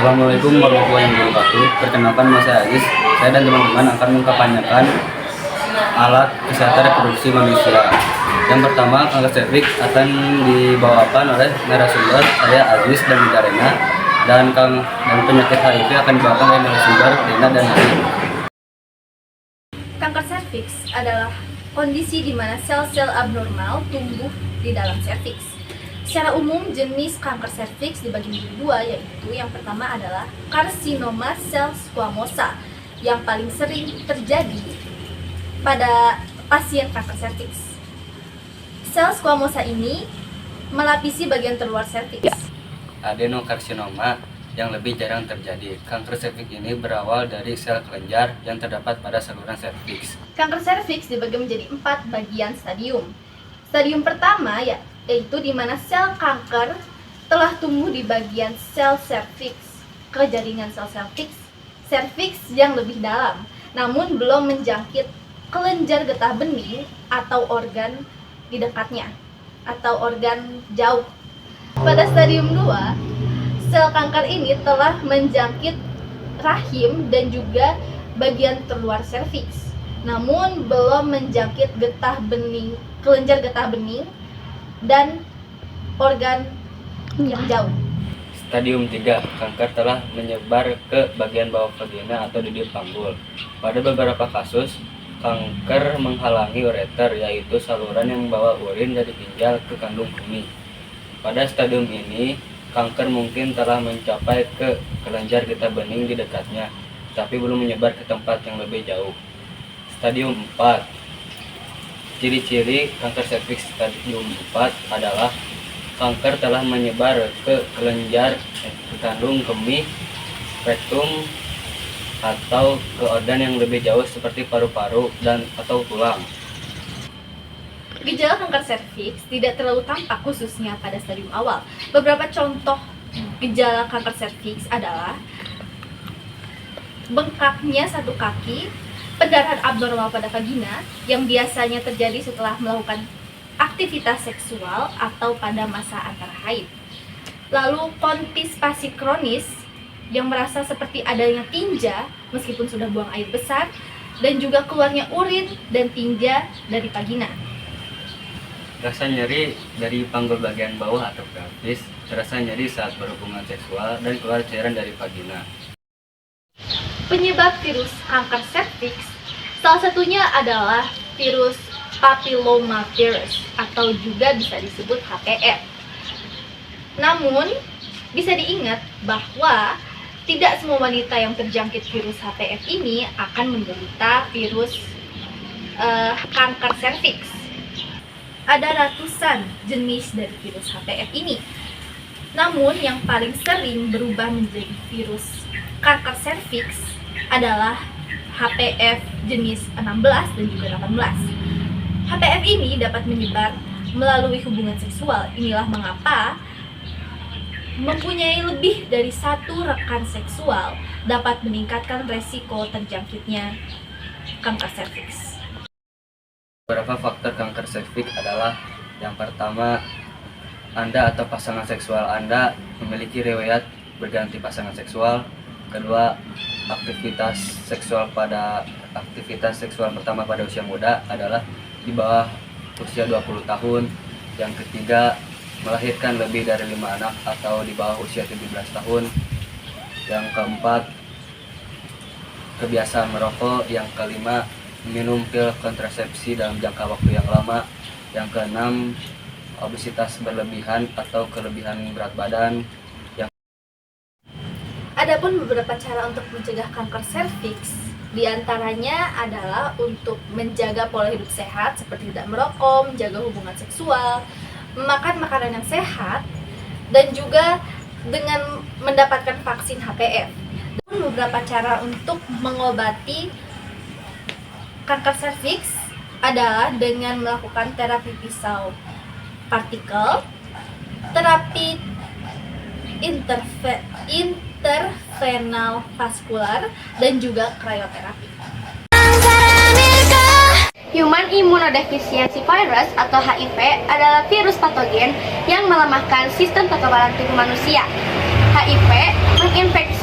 Assalamualaikum warahmatullahi wabarakatuh. Perkenalkan, nama saya Agis. Saya dan teman-teman akan mengkampanyekan alat kesehatan reproduksi manusia. Yang pertama, kanker serviks akan dibawakan oleh narasumber saya Agis dan Rina, dan penyakit HIV akan dibawakan oleh narasumber Rina dan Ari. Kanker serviks adalah kondisi di mana sel-sel abnormal tumbuh di dalam serviks. Secara umum, jenis kanker serviks dibagi menjadi dua, yaitu yang pertama adalah karsinoma sel squamosa yang paling sering terjadi pada pasien kanker serviks. Sel squamosa ini melapisi bagian terluar serviks. Adenokarsinoma yang lebih jarang terjadi. Kanker serviks ini berawal dari sel kelenjar yang terdapat pada saluran serviks. Kanker serviks dibagi menjadi 4 bagian stadium. Stadium pertama yaitu di mana sel kanker telah tumbuh di bagian sel serviks ke jaringan sel serviks yang lebih dalam, namun belum menjangkit kelenjar getah bening atau organ di dekatnya atau organ jauh. Pada stadium 2, sel kanker ini telah menjangkit rahim dan juga bagian terluar serviks, namun belum menjangkit kelenjar getah bening dan organ yang jauh. Stadium 3, kanker telah menyebar ke bagian bawah vagina atau bibir panggul. Pada beberapa kasus, kanker menghalangi ureter, yaitu saluran yang membawa urin dari ginjal ke kandung kemih. Pada stadium ini, kanker mungkin telah mencapai ke kelenjar getah bening di dekatnya, tapi belum menyebar ke tempat yang lebih jauh. Stadium 4, ciri-ciri kanker serviks stadium 4 adalah kanker telah menyebar ke kelenjar ke kandung kemih, rektum, atau ke organ yang lebih jauh seperti paru-paru dan atau tulang. Gejala kanker serviks tidak terlalu tampak khususnya pada stadium awal. Beberapa contoh gejala kanker serviks adalah bengkaknya satu kaki, pendarahan abnormal pada vagina yang biasanya terjadi setelah melakukan aktivitas seksual atau pada masa antara haid. Lalu konstipasi kronis yang merasa seperti adanya tinja meskipun sudah buang air besar, dan juga keluarnya urin dan tinja dari vagina. Rasa nyeri dari panggul bagian bawah atau pelvis, rasa nyeri saat berhubungan seksual, dan keluar cairan dari vagina. Penyebab virus kanker serviks salah satunya adalah virus papillomavirus atau juga bisa disebut HPV. Namun, bisa diingat bahwa tidak semua wanita yang terjangkit virus HPV ini akan menderita virus kanker serviks. Ada ratusan jenis dari virus HPV ini. Namun, yang paling sering berubah menjadi virus kanker serviks adalah HPV jenis 16 dan juga 18. HPV ini dapat menyebar melalui hubungan seksual. Inilah mengapa mempunyai lebih dari satu rekan seksual dapat meningkatkan resiko terjangkitnya kanker serviks. Beberapa faktor kanker serviks adalah: yang pertama, Anda atau pasangan seksual Anda memiliki riwayat berganti pasangan seksual. Kedua, aktivitas seksual pertama pada usia muda adalah di bawah usia 20 tahun. Yang ketiga, melahirkan lebih dari 5 anak atau di bawah usia 17 tahun. Yang keempat, kebiasaan merokok. Yang kelima, minum pil kontrasepsi dalam jangka waktu yang lama. Yang keenam, obesitas berlebihan atau kelebihan berat badan. Adapun beberapa cara untuk mencegah kanker serviks, diantaranya adalah untuk menjaga pola hidup sehat seperti tidak merokok, menjaga hubungan seksual, makan makanan yang sehat, dan juga dengan mendapatkan vaksin HPV. Dan beberapa cara untuk mengobati kanker serviks adalah dengan melakukan terapi pisau partikel, terapi intervenal vaskular, dan juga krioterapi. Human Immunodeficiency Virus atau HIV adalah virus patogen yang melemahkan sistem kekebalan tubuh manusia. HIV menginfeksi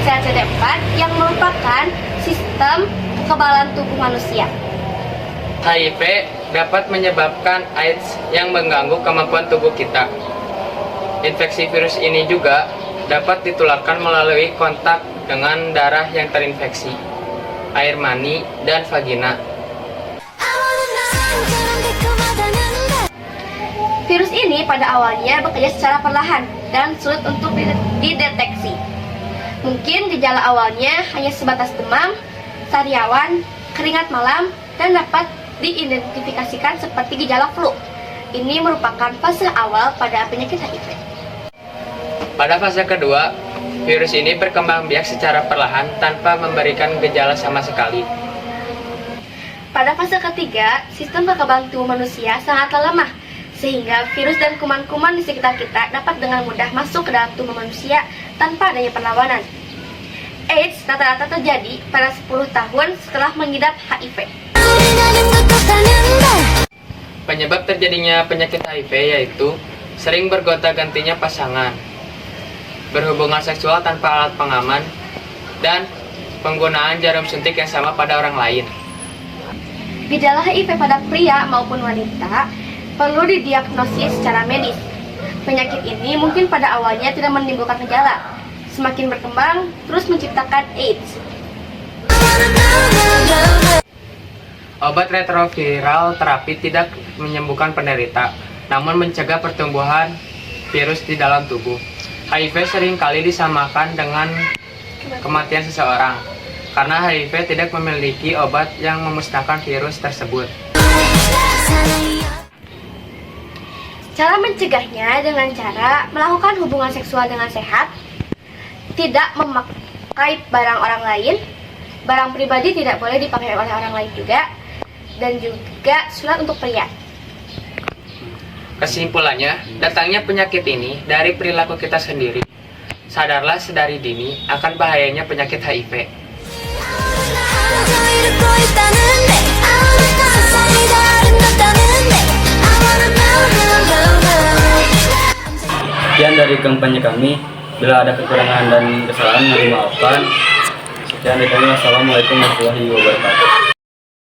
sel CD4 yang merupakan sistem kekebalan tubuh manusia. HIV dapat menyebabkan AIDS yang mengganggu kemampuan tubuh kita. Infeksi virus ini juga dapat ditularkan melalui kontak dengan darah yang terinfeksi, air mani, dan vagina. Virus ini pada awalnya bekerja secara perlahan dan sulit untuk dideteksi. Mungkin gejala awalnya hanya sebatas demam, sariawan, keringat malam, dan dapat diidentifikasikan seperti gejala flu. Ini merupakan fase awal pada penyakit HIV. Pada fase kedua, virus ini berkembang biak secara perlahan tanpa memberikan gejala sama sekali. Pada fase ketiga, sistem kekebalan tubuh manusia sangatlah lemah, sehingga virus dan kuman-kuman di sekitar kita dapat dengan mudah masuk ke dalam tubuh manusia tanpa adanya perlawanan. AIDS rata-rata terjadi pada 10 tahun setelah mengidap HIV. Penyebab terjadinya penyakit HIV yaitu sering bergonta-gantinya pasangan, berhubungan seksual tanpa alat pengaman, dan penggunaan jarum suntik yang sama pada orang lain. Gejala HIV pada pria maupun wanita perlu didiagnosis secara medis. Penyakit ini mungkin pada awalnya tidak menimbulkan gejala, semakin berkembang terus menciptakan AIDS. Obat retroviral terapi tidak menyembuhkan penderita, namun mencegah pertumbuhan virus di dalam tubuh. HIV seringkali disamakan dengan kematian seseorang, karena HIV tidak memiliki obat yang memusnahkan virus tersebut. Cara mencegahnya dengan cara melakukan hubungan seksual dengan sehat, tidak memakai barang orang lain, barang pribadi tidak boleh dipakai oleh orang lain juga, dan juga sunat untuk pria. Kesimpulannya, datangnya penyakit ini dari perilaku kita sendiri. Sadarlah sedari dini akan bahayanya penyakit HIV. Sekian dari kampanye kami. Bila ada kekurangan dan kesalahan, mohon dimaafkan. Sekian dari kami. Wassalamualaikum warahmatullahi wabarakatuh.